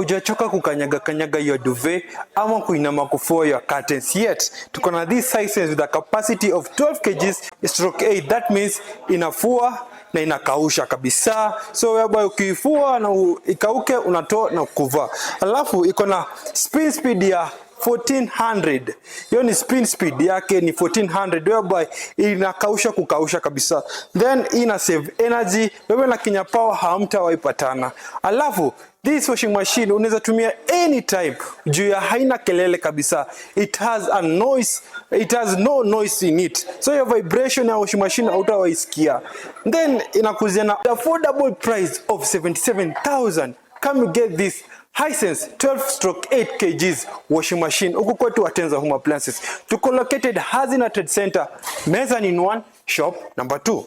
Hujachoka kukanyaga hiyo duvet ama kuinama kufua your curtains yet. Tuko na this Hisense with a capacity of 12 kg/8. That means inafua na inakausha kabisa. So whereby ukiifua na ikauke unatoa na kuvaa. Alafu iko na spin speed ya 1400. Hiyo ni spin speed yake ni 1400 whereby inakausha kukausha kabisa. Then ina save energy. Wewe na Kenya Power hamtawaipatana. Alafu this washing machine unaweza tumia anytime juu ya haina kelele kabisa. It has no noise in it. So your vibration ya washing machine hautawaisikia. Then inakuzia na affordable price of 77,000. Come you get this Hisense 12/8 kgs washing machine. Huku kwetu Atenza Home Appliances. Tuko located Hazina Trade Center, Mezzanine 1, shop number 2.